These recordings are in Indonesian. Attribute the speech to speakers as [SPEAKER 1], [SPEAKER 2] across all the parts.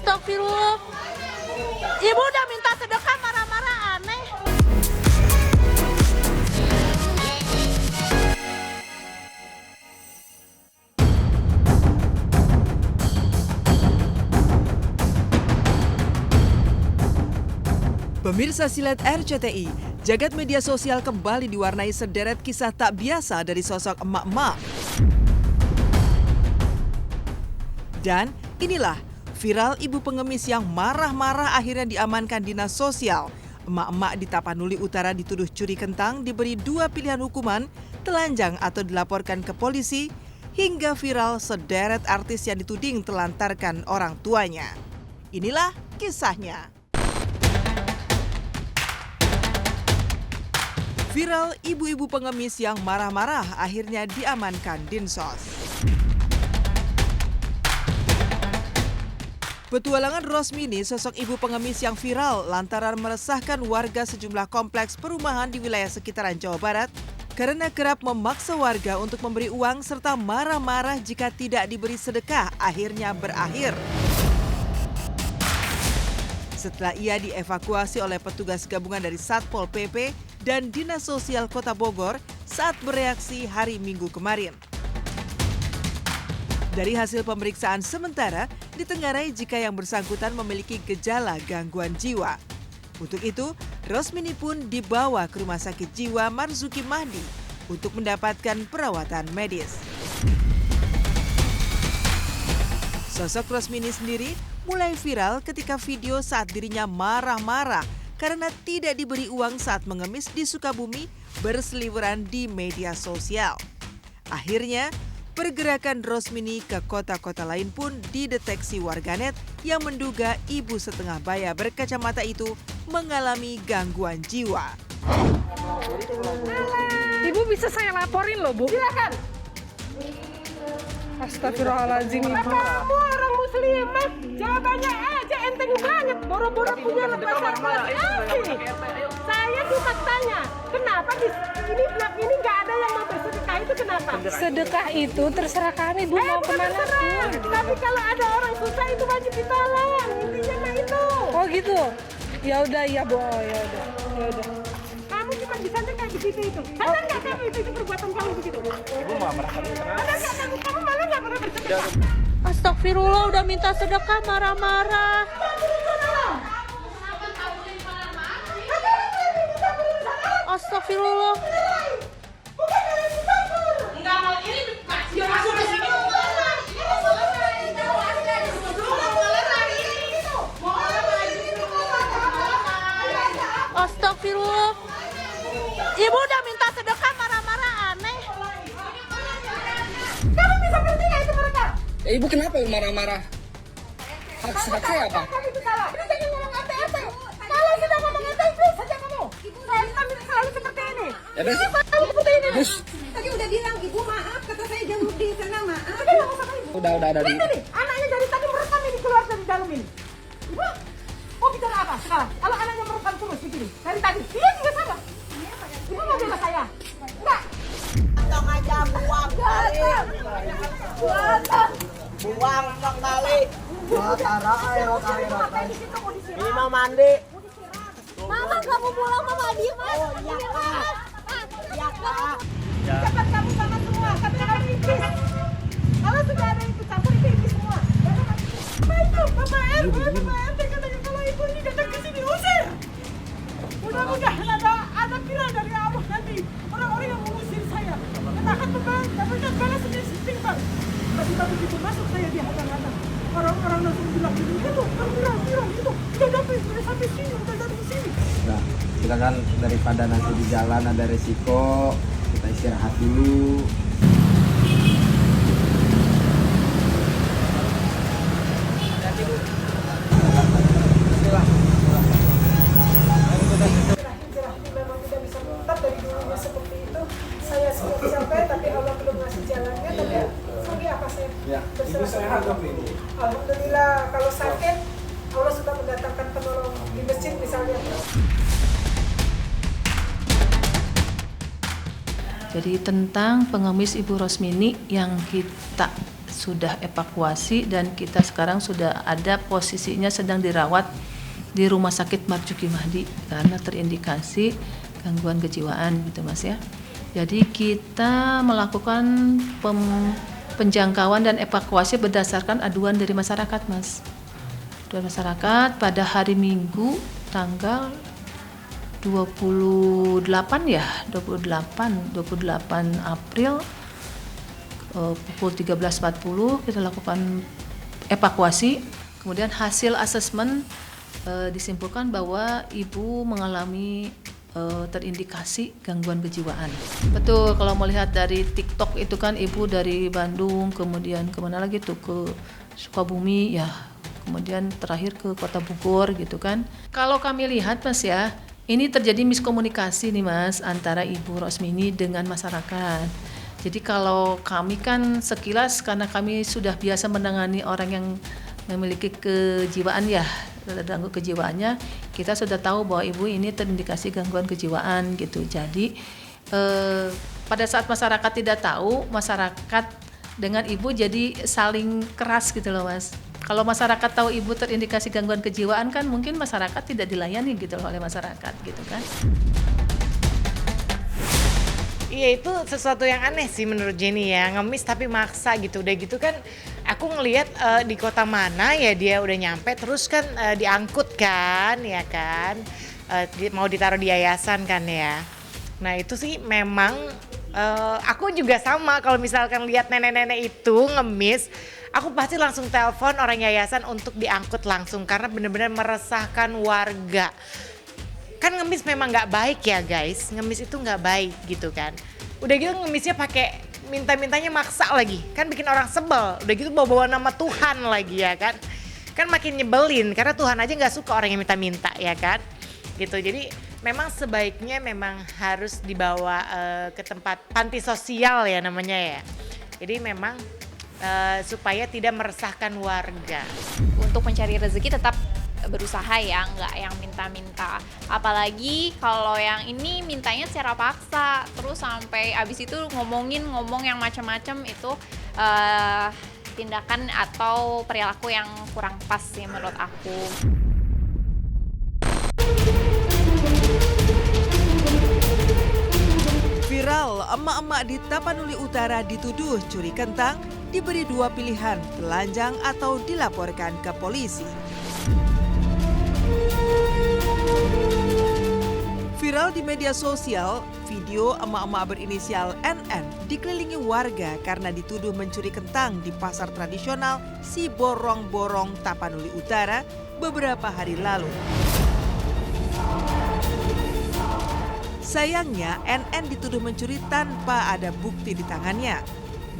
[SPEAKER 1] Astagfirullah. Ibu udah minta sedekah marah-marah aneh.
[SPEAKER 2] Pemirsa Silet RCTI, jagat media sosial kembali diwarnai sederet kisah tak biasa dari sosok emak-emak. Dan inilah viral ibu pengemis yang marah-marah akhirnya diamankan dinas sosial. Emak-emak di Tapanuli Utara dituduh curi kentang diberi 2 pilihan hukuman, telanjang atau dilaporkan ke polisi, hingga viral sederet artis yang dituding telantarkan orang tuanya. Inilah kisahnya. Viral ibu-ibu pengemis yang marah-marah akhirnya diamankan Dinsos. Petualangan Rosmini, sosok ibu pengemis yang viral lantaran meresahkan warga sejumlah kompleks perumahan di wilayah sekitaran Jawa Barat karena kerap memaksa warga untuk memberi uang serta marah-marah jika tidak diberi sedekah, akhirnya berakhir setelah ia dievakuasi oleh petugas gabungan dari Satpol PP dan Dinas Sosial Kota Bogor saat bereaksi hari Minggu kemarin. Dari hasil pemeriksaan sementara, ditengarai jika yang bersangkutan memiliki gejala gangguan jiwa. Untuk itu, Rosmini pun dibawa ke Rumah Sakit Jiwa Marzuki Mahdi untuk mendapatkan perawatan medis. Sosok Rosmini sendiri mulai viral ketika video saat dirinya marah-marah karena tidak diberi uang saat mengemis di Sukabumi berseliweran di media sosial. Akhirnya, pergerakan Rosmini ke kota-kota lain pun dideteksi warganet yang menduga ibu setengah baya berkacamata itu mengalami gangguan jiwa.
[SPEAKER 3] Ibu bisa saya laporin loh, Bu. Silakan. Astagfirullahaladzim, Ibu.
[SPEAKER 4] Kamu orang muslimah, jawabannya aja enteng banget. Boro-boro punya pasar buat ini. Saya cuma tanya, kenapa di ini nggak ada yang mau bersedekah itu kenapa?
[SPEAKER 3] Sedekah itu terserah kami, Bu, mau kemana pun.
[SPEAKER 4] Tapi kalau ada orang susah itu wajib ditolong. Intinya mah itu.
[SPEAKER 3] Oh gitu. Ya udah, ya Bu. Oh, ya udah. Ya udah.
[SPEAKER 4] Kamu cuma bisa kayak begitu itu. Ada nggak kamu itu perbuatan kamu begitu?
[SPEAKER 5] Ibu malah merasa
[SPEAKER 4] Ada nggak kamu malah nggak pernah bersedekah?
[SPEAKER 1] Astagfirullah, udah minta sedekah marah-marah. Astagfirullah. Astagfirullah. Ibu udah minta sedekah marah-marah aneh.
[SPEAKER 4] Kamu bisa berhenti nggak itu mereka?
[SPEAKER 5] Ibu kenapa marah-marah? Hak saya apa?
[SPEAKER 4] Kamu itu salah. Ini jangan ngomong RT. Kalau sudah ngomong RT, please saja kamu. Saya selalu seperti ini.
[SPEAKER 5] Ya, Des.
[SPEAKER 4] Ini selalu seperti ini.
[SPEAKER 5] Des.
[SPEAKER 6] Tadi udah bilang ibu maaf, kata saya jangan di sana maaf.
[SPEAKER 4] Tapi nggak usah ibu.
[SPEAKER 5] Udah ada di.
[SPEAKER 4] Lihat nih, anaknya dari tadi merekam ini keluar dari dalam ini. Ibu, mau bicara apa sekarang? Kalau anaknya merekam terus begini dari tadi, dia juga sama. Ibu mau bela saya? Enggak.
[SPEAKER 6] Tong aja buang kali. Buang tong kali. Rotara air. Ini mau mandi.
[SPEAKER 1] Mama kamu pulang Mama diem Mas.
[SPEAKER 6] Oh iya Pak. Iya Pak.
[SPEAKER 4] Cepat kamu sama semua, tapi kalau iblis. Kalau sudah ada ikut campur itu iblis semua. Apa itu? Bapak RT katanya kalau ibu ini datang ke sini usir. Mudah-mudahan ada viral dari Allah nanti orang-orang yang mengusir saya. Dan akan mendapatkan balas setimpal. Tiba-tiba begitu masuk saya dihadang-hadang. Orang-orang langsung bilang itu viral itu. Udah sampai sini, udah dari sini.
[SPEAKER 7] Nah, kita kan daripada nanti di jalan ada resiko, kita istirahat dulu.
[SPEAKER 4] Memang tidak bisa tetap dari dulunya seperti itu. Saya sudah sampai, tapi Allah belum ngasih jalannya. Tapi apa saya berserah. Alhamdulillah, kalau sakit Allah sudah mendatangkan penolong di masjid misalnya.
[SPEAKER 8] Jadi tentang pengemis Ibu Rosmini yang kita
[SPEAKER 3] sudah evakuasi dan kita sekarang sudah ada posisinya sedang dirawat di Rumah Sakit Marzuki Mahdi karena terindikasi gangguan kejiwaan gitu Mas ya. Jadi kita melakukan penjangkauan dan evakuasi berdasarkan aduan dari masyarakat Mas. Aduan masyarakat pada hari Minggu tanggal 28 April pukul 13.40 kita lakukan evakuasi. Kemudian hasil asesmen disimpulkan bahwa ibu mengalami terindikasi gangguan kejiwaan. Betul, kalau melihat dari TikTok itu kan ibu dari Bandung, kemudian kemana lagi tuh ke Sukabumi ya, kemudian terakhir ke Kota Bogor gitu kan. Kalau kami lihat Mas ya, ini terjadi miskomunikasi nih Mas antara Ibu Rosmini dengan masyarakat. Jadi kalau kami kan sekilas karena kami sudah biasa menangani orang yang memiliki kejiwaan ya, gangguan kejiwaannya, kita sudah tahu bahwa ibu ini terindikasi gangguan kejiwaan gitu. Jadi pada saat masyarakat tidak tahu, masyarakat dengan ibu jadi saling keras gitu loh Mas. Kalau masyarakat tahu ibu terindikasi gangguan kejiwaan kan mungkin masyarakat tidak dilayani gitu loh oleh masyarakat gitu kan.
[SPEAKER 1] Iya, itu sesuatu yang aneh sih menurut Jenny ya, ngemis tapi maksa gitu. Udah gitu kan aku ngelihat di kota mana ya dia udah nyampe terus kan diangkut kan ya kan, mau ditaruh di yayasan kan ya. Nah itu sih memang aku juga sama, kalau misalkan lihat nenek-nenek itu ngemis, aku pasti langsung telepon orang yayasan untuk diangkut langsung karena benar-benar meresahkan warga. Kan ngemis memang nggak baik ya guys, ngemis itu nggak baik gitu kan. Udah gitu ngemisnya pakai minta-mintanya maksa lagi, kan bikin orang sebel. Udah gitu bawa-bawa nama Tuhan lagi ya kan. Kan makin nyebelin karena Tuhan aja nggak suka orang yang minta-minta ya kan. Gitu, jadi memang sebaiknya memang harus dibawa ke tempat panti sosial ya namanya ya. Jadi memang supaya tidak meresahkan warga.
[SPEAKER 8] Untuk mencari rezeki tetap berusaha ya, nggak yang minta-minta. Apalagi kalau yang ini mintanya secara paksa, terus sampai abis itu ngomong yang macam-macam, itu tindakan atau perilaku yang kurang pas sih menurut aku.
[SPEAKER 2] Viral, emak-emak di Tapanuli Utara dituduh curi kentang, diberi dua pilihan, telanjang atau dilaporkan ke polisi. Viral di media sosial, video emak-emak berinisial NN dikelilingi warga karena dituduh mencuri kentang di pasar tradisional Si Borong-Borong, Tapanuli Utara beberapa hari lalu. Sayangnya, NN dituduh mencuri tanpa ada bukti di tangannya.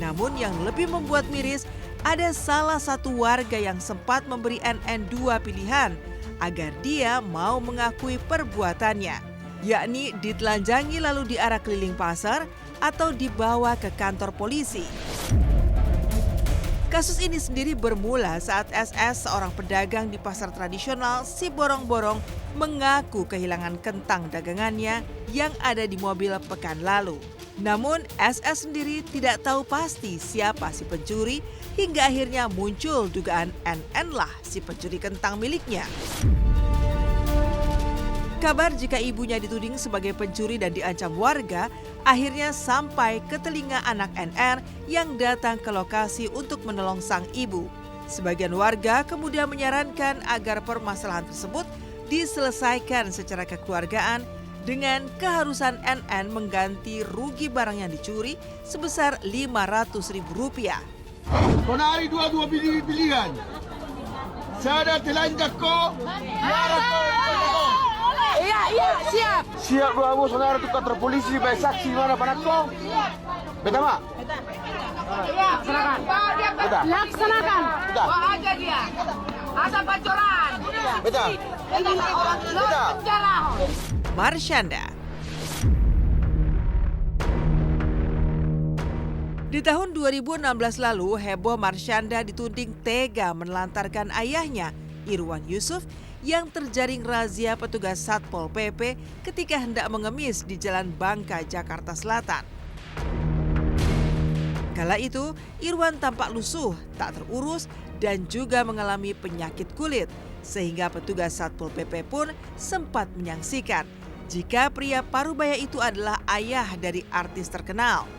[SPEAKER 2] Namun yang lebih membuat miris, ada salah satu warga yang sempat memberi NN dua pilihan agar dia mau mengakui perbuatannya, yakni ditelanjangi lalu diarak keliling pasar atau dibawa ke kantor polisi. Kasus ini sendiri bermula saat SS, seorang pedagang di pasar tradisional Si Borong-Borong, mengaku kehilangan kentang dagangannya yang ada di mobil pekan lalu. Namun SS sendiri tidak tahu pasti siapa si pencuri hingga akhirnya muncul dugaan NN lah si pencuri kentang miliknya. Kabar jika ibunya dituding sebagai pencuri dan diancam warga akhirnya sampai ke telinga anak NR yang datang ke lokasi untuk menolong sang ibu. Sebagian warga kemudian menyarankan agar permasalahan tersebut diselesaikan secara kekeluargaan dengan keharusan NN mengganti rugi barang yang dicuri sebesar Rp500.000.
[SPEAKER 9] Kau nari dua-dua pilihan. Saya ada telanjang kau.
[SPEAKER 6] Iya, siap.
[SPEAKER 9] Siap dua bos, saudara itu kantor polisi, baik saksi mana panak kau? Beta mak?
[SPEAKER 6] Iya, silakan.
[SPEAKER 9] Beta.
[SPEAKER 6] Laksanakan.
[SPEAKER 9] Beta.
[SPEAKER 6] Bawa aja dia. Ada bocoran.
[SPEAKER 9] Beta. Beta.
[SPEAKER 2] Marsyanda. Di tahun 2016 lalu, heboh Marsyanda dituding tega menelantarkan ayahnya, Irwan Yusuf, yang terjaring razia petugas Satpol PP ketika hendak mengemis di Jalan Bangka, Jakarta Selatan. Kala itu, Irwan tampak lusuh, tak terurus, dan juga mengalami penyakit kulit. Sehingga petugas Satpol PP pun sempat menyaksikan jika pria Parubaya itu adalah ayah dari artis terkenal.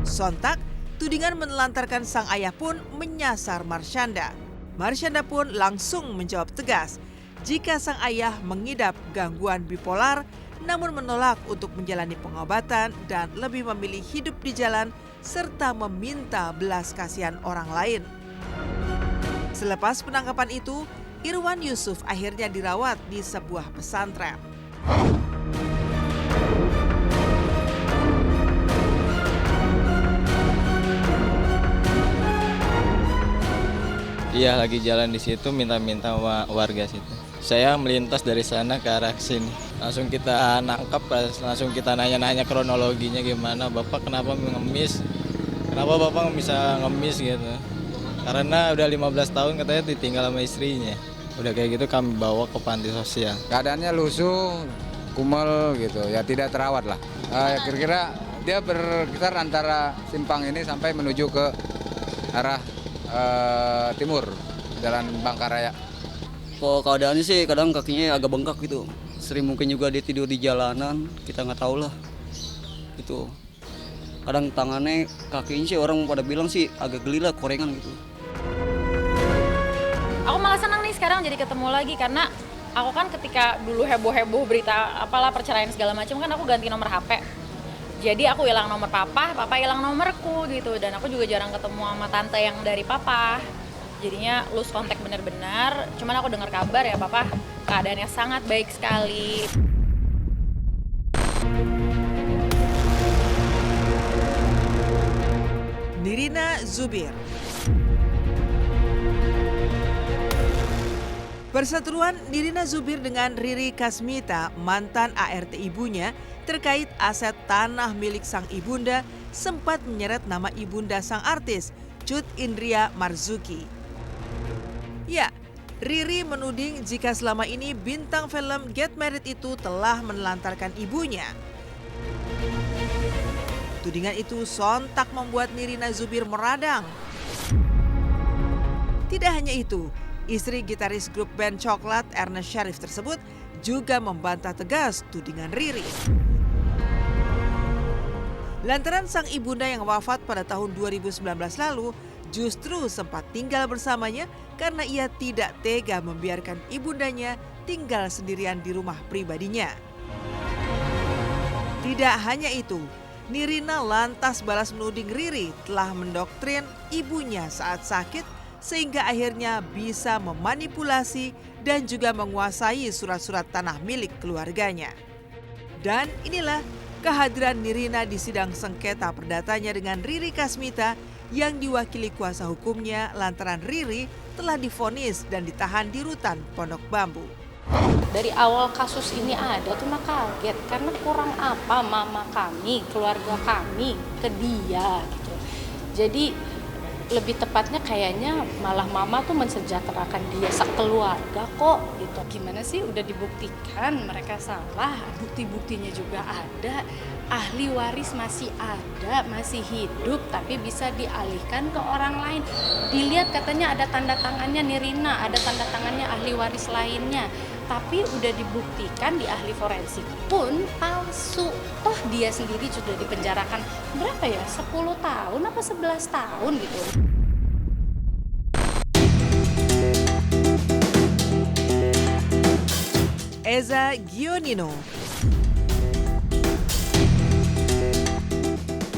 [SPEAKER 2] Sontak, tudingan menelantarkan sang ayah pun menyasar Marsyanda. Marsyanda pun langsung menjawab tegas jika sang ayah mengidap gangguan bipolar namun menolak untuk menjalani pengobatan dan lebih memilih hidup di jalan serta meminta belas kasihan orang lain. Selepas penangkapan itu, Irwan Yusuf akhirnya dirawat di sebuah pesantren.
[SPEAKER 10] Iya, lagi jalan di situ minta-minta sama warga situ. Saya melintas dari sana ke arah sini. Langsung kita nangkap, langsung kita nanya-nanya kronologinya gimana. Bapak kenapa mengemis? Kenapa Bapak bisa ngemis gitu? Karena udah 15 tahun katanya ditinggal sama istrinya. Udah kayak gitu kami bawa ke panti sosial.
[SPEAKER 11] Keadaannya lusuh, kumel gitu, ya tidak terawat lah. Kira-kira dia berkisar antara simpang ini sampai menuju ke arah timur, Jalan Bangkaraya.
[SPEAKER 5] Kok keadaannya sih kadang kakinya agak bengkak gitu. Sering mungkin juga dia tidur di jalanan, kita nggak tahu lah. Gitu. Kadang tangannya, kakinya sih orang pada bilang sih agak geli lah, korengan gitu.
[SPEAKER 8] Aku malah senang nih sekarang jadi ketemu lagi karena aku kan ketika dulu heboh-heboh berita apalah perceraian segala macam kan aku ganti nomor HP. Jadi aku hilang nomor papa hilang nomorku gitu dan aku juga jarang ketemu sama tante yang dari papa. Jadinya lose kontak benar-benar. Cuman aku dengar kabar ya papa keadaannya sangat baik sekali.
[SPEAKER 2] Nirina Zubir. Perseteruan Nirina Zubir dengan Riri Kasmita, mantan ART ibunya, terkait aset tanah milik sang ibunda sempat menyeret nama ibunda sang artis, Cut Indria Marzuki. Ya, Riri menuding jika selama ini bintang film Get Married itu telah menelantarkan ibunya. Tudingan itu sontak membuat Nirina Zubir meradang. Tidak hanya itu, istri gitaris grup band Coklat Ernest Syarif tersebut juga membantah tegas tudingan Riri. Lantaran sang ibunda yang wafat pada tahun 2019 lalu justru sempat tinggal bersamanya karena ia tidak tega membiarkan ibundanya tinggal sendirian di rumah pribadinya. Tidak hanya itu, Nirina lantas balas menuding Riri telah mendoktrin ibunya saat sakit sehingga akhirnya bisa memanipulasi dan juga menguasai surat-surat tanah milik keluarganya. Dan inilah kehadiran Nirina di sidang sengketa perdatanya dengan Riri Kasmita yang diwakili kuasa hukumnya lantaran Riri telah divonis dan ditahan di rutan Pondok Bambu.
[SPEAKER 12] Dari awal kasus ini ada tuh mah kaget karena kurang apa mama kami, keluarga kami ke dia gitu. Jadi lebih tepatnya kayaknya malah mama tuh mensejahterakan dia sekeluarga kok gitu. Gimana sih udah dibuktikan mereka salah, bukti-buktinya juga ada, ahli waris masih ada, masih hidup tapi bisa dialihkan ke orang lain. Dilihat katanya ada tanda tangannya Nirina, ada tanda tangannya ahli waris lainnya. Tapi udah dibuktikan di ahli forensik pun palsu. Toh dia sendiri sudah dipenjarakan berapa ya? 10 tahun apa 11 tahun gitu.
[SPEAKER 2] Eza Gionino.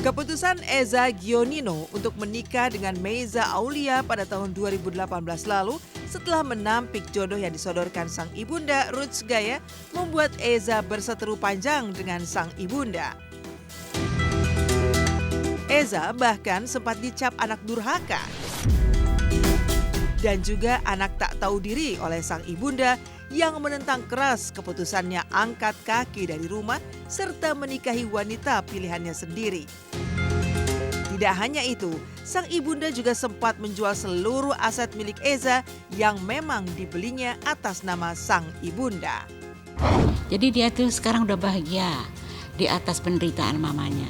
[SPEAKER 2] Keputusan Eza Gionino untuk menikah dengan Meiza Aulia pada tahun 2018 lalu setelah menampik jodoh yang disodorkan sang ibunda Ruth Gaya membuat Eza berseteru panjang dengan sang ibunda. Eza bahkan sempat dicap anak durhaka dan juga anak tak tahu diri oleh sang ibunda yang menentang keras keputusannya angkat kaki dari rumah serta menikahi wanita pilihannya sendiri. Tidak hanya itu, sang ibunda juga sempat menjual seluruh aset milik Eza yang memang dibelinya atas nama sang ibunda.
[SPEAKER 13] Jadi dia tuh sekarang udah bahagia di atas penderitaan mamanya.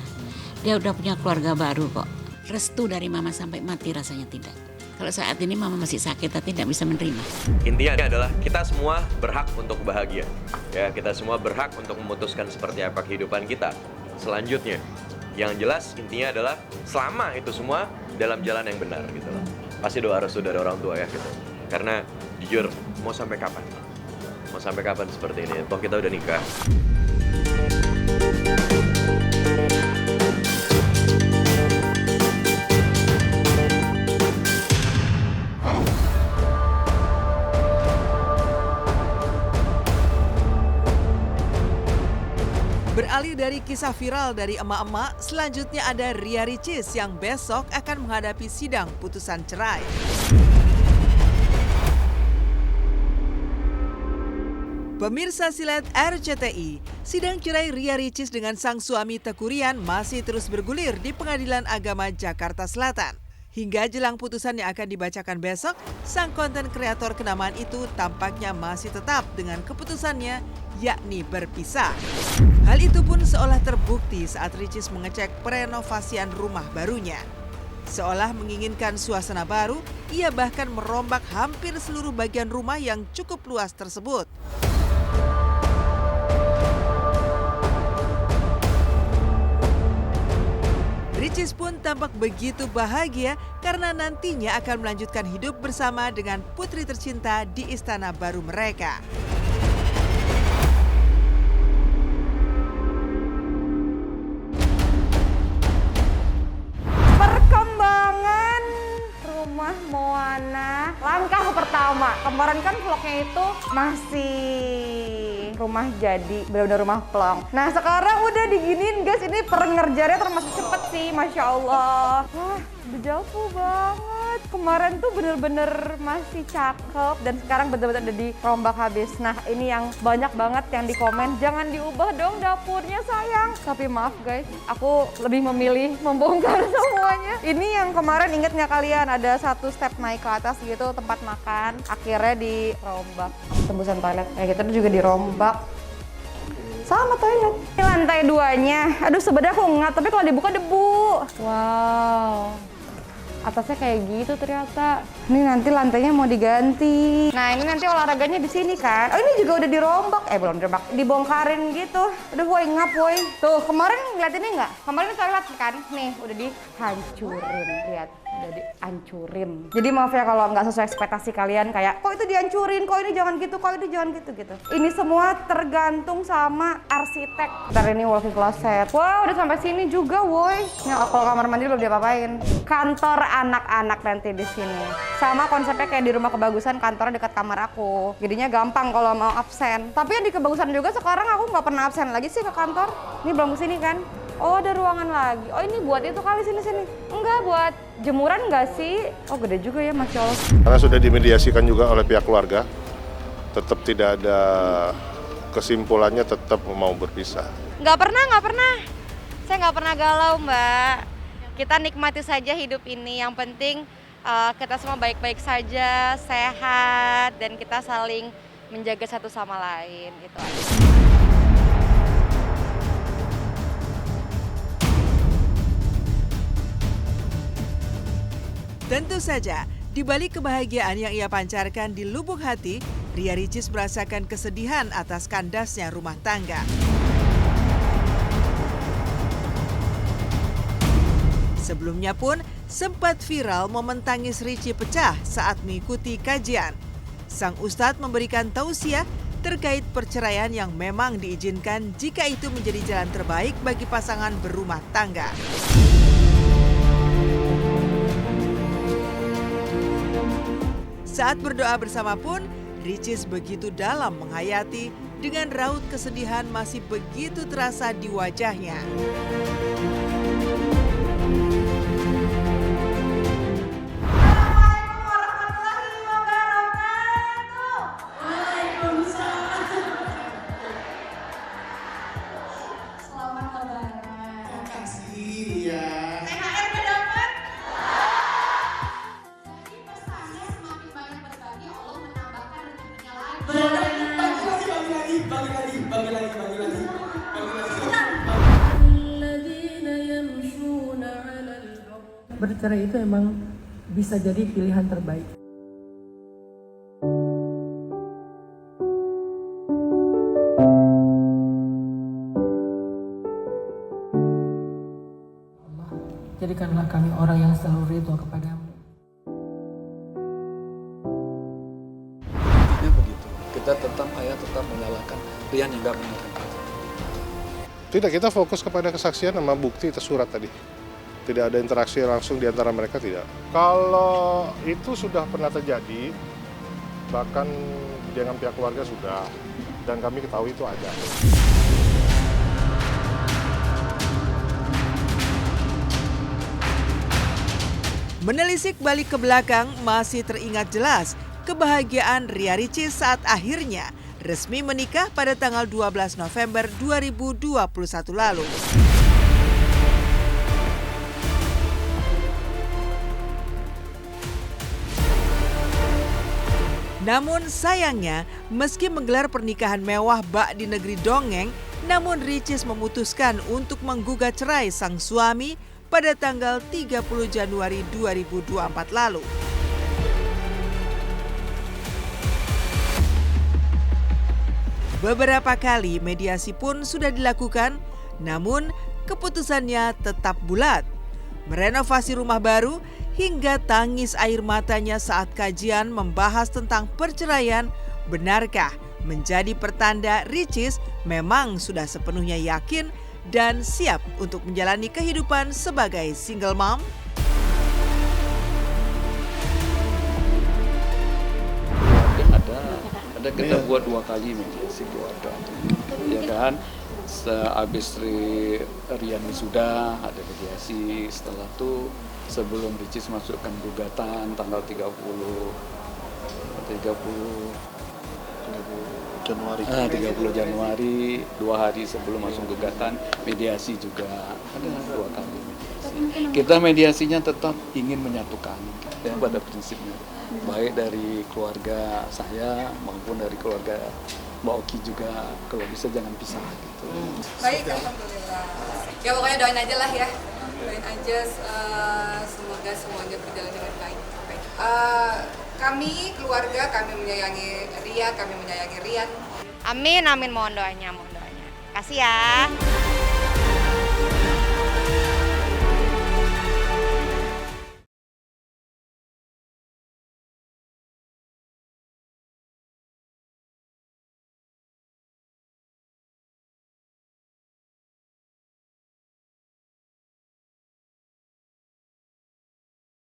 [SPEAKER 13] Dia udah punya keluarga baru kok. Restu dari mama sampai mati rasanya tidak. Kalau saat ini mama masih sakit, tapi tidak bisa menerima.
[SPEAKER 14] Intinya adalah kita semua berhak untuk bahagia. Ya, kita semua berhak untuk memutuskan seperti apa kehidupan kita selanjutnya. Yang jelas intinya adalah selama itu semua dalam jalan yang benar gitu loh. Pasti doa restu dari orang tua ya gitu. Karena jujur mau sampai kapan? Mau sampai kapan seperti ini? Toh kita udah nikah.
[SPEAKER 2] Beralih dari kisah viral dari emak-emak, selanjutnya ada Ria Ricis yang besok akan menghadapi sidang putusan cerai. Pemirsa Silet RCTI, sidang cerai Ria Ricis dengan sang suami Teuku Ryan masih terus bergulir di Pengadilan Agama Jakarta Selatan. Hingga jelang putusan yang akan dibacakan besok, sang konten kreator kenamaan itu tampaknya masih tetap dengan keputusannya, yakni berpisah. Hal itu pun seolah terbukti saat Ricis mengecek perenovasian rumah barunya. Seolah menginginkan suasana baru, ia bahkan merombak hampir seluruh bagian rumah yang cukup luas tersebut. Ricis pun tampak begitu bahagia karena nantinya akan melanjutkan hidup bersama dengan putri tercinta di istana baru mereka.
[SPEAKER 4] Perkembangan rumah Moana langkah pertama. Kemarin kan vlognya itu masih rumah jadi, benar-benar rumah plong. Nah sekarang udah diginiin guys, ini pengerjaannya termasuk cepet sih, Masya Allah. Wah, udah jauh banget. Kemarin tuh bener-bener masih cakep dan sekarang bener-bener udah dirombak habis. Nah ini yang banyak banget yang di komen, jangan diubah dong dapurnya sayang. Tapi maaf guys, aku lebih memilih membongkar semuanya. Ini yang kemarin inget nggak kalian, ada satu step naik ke atas gitu tempat makan, akhirnya dirombak. Tembusan toilet kayak gitu juga dirombak. Sama toilet. Ini lantai 2-nya. Aduh sebenarnya aku nggak, tapi kalau dibuka debu. Wow. Atasnya kayak gitu ternyata. Ini nanti lantainya mau diganti. Nah ini nanti olahraganya di sini kan. Oh ini juga udah dirombak. Belum dirombak, dibongkarin gitu. Aduh woi ngap woi. Tuh kemarin ngeliat ini nggak? Kemarin toilet kan. Nih udah dihancurin. Lihat. Udah dihancurin. Jadi maaf ya kalau nggak sesuai ekspektasi kalian kayak kok itu dihancurin, kok ini jangan gitu, kok ini jangan gitu. Ini semua tergantung sama arsitek. Ntar ini walk-in closet. Wow udah sampai sini juga woi. Nah kalau kamar mandi belum diapa-apain. Kantor anak-anak nanti di sini. Sama konsepnya kayak di rumah kebagusan, kantornya dekat kamar aku. Jadinya gampang kalau mau absen. Tapi yang di kebagusan juga sekarang aku nggak pernah absen lagi sih ke kantor. Ini belum kesini kan? Oh ada ruangan lagi. Oh ini buat itu kali sini. Enggak buat jemuran nggak sih? Oh gede juga ya Masya Allah.
[SPEAKER 15] Karena sudah dimediasikan juga oleh pihak keluarga, tetap tidak ada kesimpulannya, tetap mau berpisah.
[SPEAKER 4] Nggak pernah. Saya nggak pernah galau Mbak. Kita nikmati saja hidup ini. Yang penting kita semua baik-baik saja, sehat, dan kita saling menjaga satu sama lain gitu aja.
[SPEAKER 2] Tentu saja, di balik kebahagiaan yang ia pancarkan di lubuk hati, Ria Ricis merasakan kesedihan atas kandasnya rumah tangga. Sebelumnya pun sempat viral momen tangis Ricis pecah saat mengikuti kajian. Sang ustadz memberikan tausiah terkait perceraian yang memang diizinkan jika itu menjadi jalan terbaik bagi pasangan berumah tangga. Saat berdoa bersama pun, Ricis begitu dalam menghayati dengan raut kesedihan masih begitu terasa di wajahnya.
[SPEAKER 16] Bagi lagi. bercerai itu emang bisa jadi pilihan terbaik. Jadikanlah kami orang yang selalu ridho kepadamu.
[SPEAKER 17] Intinya begitu. Kita tetap menyalahkan Rian yang nggak benar.
[SPEAKER 15] Tidak, kita fokus kepada kesaksian sama bukti itu surat tadi. Tidak ada interaksi langsung di antara mereka, tidak. Kalau itu sudah pernah terjadi, bahkan dengan pihak keluarga sudah, dan kami ketahui itu ada.
[SPEAKER 2] Menelisik balik ke belakang, masih teringat jelas kebahagiaan Ria Ricis saat akhirnya resmi menikah pada tanggal 12 November 2021 lalu. Namun sayangnya, meski menggelar pernikahan mewah bak di negeri dongeng, namun Ricis memutuskan untuk menggugat cerai sang suami pada tanggal 30 Januari 2024 lalu. Beberapa kali mediasi pun sudah dilakukan, namun keputusannya tetap bulat. Merenovasi rumah baru hingga tangis air matanya saat kajian membahas tentang perceraian, benarkah menjadi pertanda Ricis memang sudah sepenuhnya yakin dan siap untuk menjalani kehidupan sebagai single mom?
[SPEAKER 17] Ada kita buat 2 kali mediasi keluarga, ya kan? Sehabis Rian sudah ada mediasi, setelah itu sebelum Ricis masukkan gugatan tanggal 30 Januari, 2 hari sebelum masuk gugatan, mediasi juga ada 2 kali mediasi. Kita mediasinya tetap ingin menyatukan, ya, pada prinsipnya, baik dari keluarga saya maupun dari keluarga Mbak Oki juga, kalau bisa jangan pisah gitu.
[SPEAKER 18] Baik, alhamdulillah. Ya pokoknya doain aja lah ya, doain aja semoga semuanya berjalan dengan baik. Kami keluarga, kami menyayangi Ria, kami menyayangi Rian.
[SPEAKER 19] Amin, amin, mohon doanya. Kasih ya.